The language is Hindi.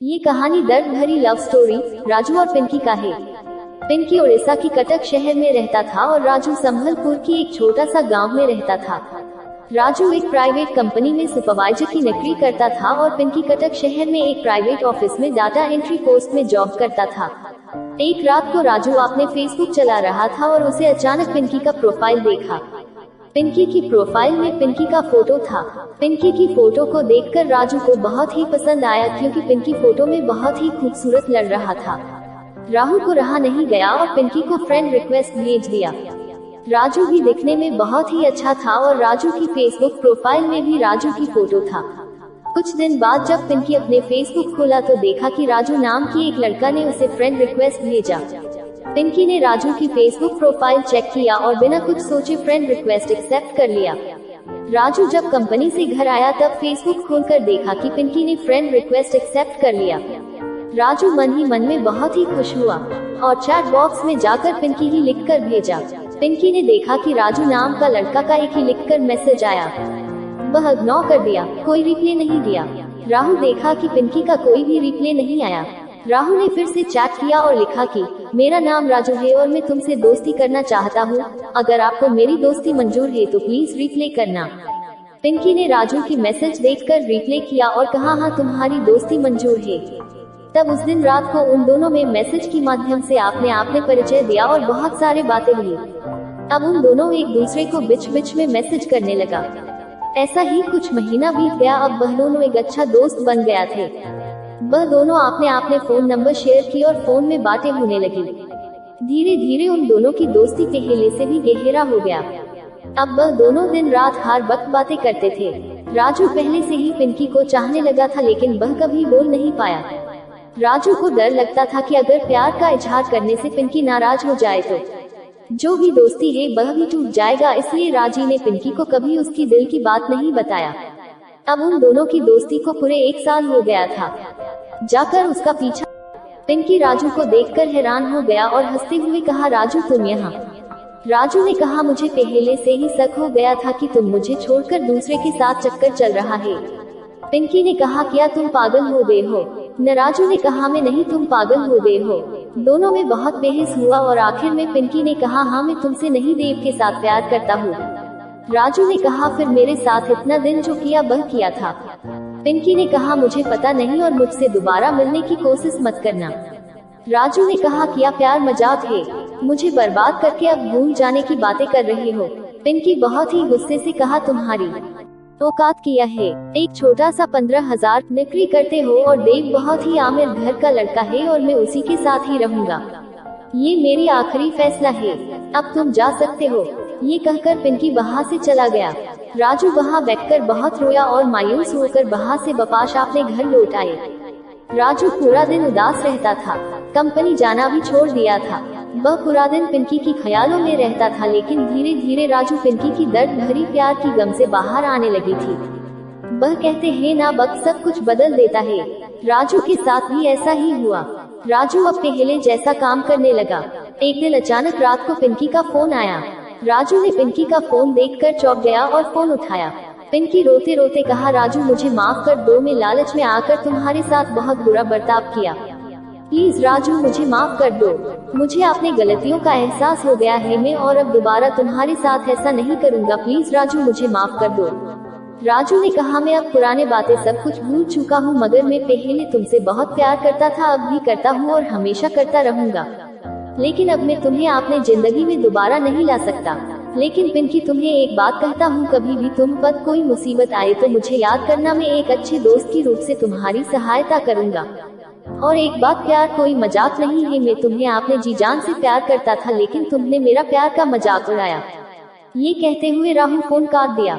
ये कहानी दर्द भरी लव स्टोरी राजू और पिंकी का है। पिंकी उड़ीसा की कटक शहर में रहता था और राजू संभलपुर की एक छोटा सा गांव में रहता था। राजू एक प्राइवेट कंपनी में सुपरवाइजर की नौकरी करता था और पिंकी कटक शहर में एक प्राइवेट ऑफिस में डाटा एंट्री पोस्ट में जॉब करता था। एक रात को राजू अपने फेसबुक चला रहा था और उसे अचानक पिंकी का प्रोफाइल देखा। पिंकी की प्रोफाइल में पिंकी का फोटो था। पिंकी की फोटो को देखकर राजू को बहुत ही पसंद आया क्योंकि पिंकी फोटो में बहुत ही खूबसूरत लग रहा था। राजू को रहा नहीं गया और पिंकी को फ्रेंड रिक्वेस्ट भेज दिया। राजू भी दिखने में बहुत ही अच्छा था और राजू की फेसबुक प्रोफाइल में भी राजू की फोटो था। कुछ दिन बाद जब पिंकी अपने फेसबुक खोला तो देखा कि राजू नाम की एक लड़का ने उसे फ्रेंड रिक्वेस्ट भेजा। पिंकी ने राजू की फेसबुक प्रोफाइल चेक किया और बिना कुछ सोचे फ्रेंड रिक्वेस्ट एक्सेप्ट कर लिया। राजू जब कंपनी से घर आया तब फेसबुक खोलकर देखा कि पिंकी ने फ्रेंड रिक्वेस्ट एक्सेप्ट कर लिया। राजू मन ही मन में बहुत ही खुश हुआ और चैट बॉक्स में जाकर पिंकी ही लिखकर भेजा। पिंकी ने देखा कि राजू नाम का लड़का का एक ही लिखकर मैसेज आया। वह इग्नोर कर दिया, कोई रिप्लाई नहीं दिया। राजू देखा कि पिंकी का कोई भी रिप्लाई नहीं आया। राजू ने फिर से चैट किया और लिखा कि मेरा नाम राजू है और मैं तुमसे दोस्ती करना चाहता हूँ। अगर आपको मेरी दोस्ती मंजूर है तो प्लीज रिप्लाई करना। पिंकी ने राजू की मैसेज देखकर रिप्लाई किया और कहा हाँ तुम्हारी दोस्ती मंजूर है। तब उस दिन रात को उन दोनों में मैसेज के माध्यम से आपने परिचय दिया और बहुत सारे बातें हुई। अब उन दोनों एक दूसरे को बीच बीच में मैसेज करने लगा। ऐसा ही कुछ महीना बीत गया। अब वह दोनों एक अच्छा दोस्त बन गया थे। वह दोनों आपने फोन नंबर शेयर की और फोन में बातें होने लगी। धीरे धीरे उन दोनों की दोस्ती पहले से भी गहरा हो गया। अब वह दोनों दिन रात हर वक्त बातें करते थे। राजू पहले से ही पिंकी को चाहने लगा था लेकिन वह कभी बोल नहीं पाया। राजू को डर लगता था कि अगर प्यार का इजहार करने से पिंकी नाराज हो जाए तो जो भी दोस्ती है वह भी टूट जाएगा, इसलिए राजी ने पिंकी को कभी उसकी दिल की बात नहीं बताया। अब उन दोनों की दोस्ती को पूरे 1 साल हो गया था। जाकर उसका पीछा पिंकी राजू को देखकर हैरान हो गया और हंसते हुए कहा राजू तुम यहाँ। राजू ने कहा मुझे पहले से ही शक हो गया था कि तुम मुझे छोड़कर दूसरे के साथ चक्कर चल रहा है। पिंकी ने कहा क्या तुम पागल हो गए हो? न राजू ने कहा मैं नहीं, तुम पागल हो गए हो। दोनों में बहुत बहस हुआ और आखिर में पिंकी ने कहा हाँ मैं तुमसे नहीं देव के साथ प्यार करता हूँ। राजू ने कहा फिर मेरे साथ इतना दिन जो किया वह किया था। पिंकी ने कहा मुझे पता नहीं और मुझसे दोबारा मिलने की कोशिश मत करना। राजू ने कहा क्या प्यार मजाक है? मुझे बर्बाद करके अब भूल जाने की बातें कर रही हो। पिंकी बहुत ही गुस्से से कहा तुम्हारी औकात किया है? एक छोटा सा 15,000 नौकरी करते हो और देव बहुत ही आमिर घर का लड़का है और मैं उसी के साथ ही रहूंगा। ये मेरी आखिरी फैसला है, अब तुम जा सकते हो। ये कहकर पिंकी वहाँ से चला गया। राजू वहाँ बैठकर बहुत रोया और मायूस होकर वहाँ से वापस अपने घर लौट आए। राजू पूरा दिन उदास रहता था। कंपनी जाना भी छोड़ दिया था। वह पूरा दिन पिंकी की ख्यालों में रहता था लेकिन धीरे धीरे राजू पिंकी की दर्द भरी प्यार की गम से बाहर आने लगी थी। वह कहते हैं ना वक्त सब कुछ बदल देता है। राजू के साथ भी ऐसा ही हुआ। राजू अब पहले जैसा काम करने लगा। एक दिन अचानक रात को पिंकी का फोन आया। राजू ने पिंकी का फोन देखकर चौंक गया और फोन उठाया। पिंकी रोते रोते कहा राजू मुझे माफ कर दो, मैं लालच में आकर तुम्हारे साथ बहुत बुरा बर्ताव किया। प्लीज राजू मुझे माफ कर दो, मुझे अपने गलतियों का एहसास हो गया है मैं और अब दोबारा तुम्हारे साथ ऐसा नहीं करूँगा। प्लीज राजू मुझे माफ कर दो। राजू ने कहा मैं अब पुराने बातें सब कुछ भूल चुका हूँ मगर मैं पहले तुमसे बहुत प्यार करता था, अब भी करता हूँ और हमेशा करता रहूँगा। लेकिन अब मैं तुम्हें अपने जिंदगी में दोबारा नहीं ला सकता। लेकिन पिंकी तुम्हें एक बात कहता हूँ, कभी भी तुम पर कोई मुसीबत आए तो मुझे याद करना, मैं एक अच्छे दोस्त के रूप से तुम्हारी सहायता करूँगा। और एक बात, प्यार कोई मजाक नहीं है। मैं तुम्हें अपने जी जान से प्यार करता था लेकिन तुमने मेरा प्यार का मजाक उड़ाया। ये कहते हुए राहु फोन काट दिया।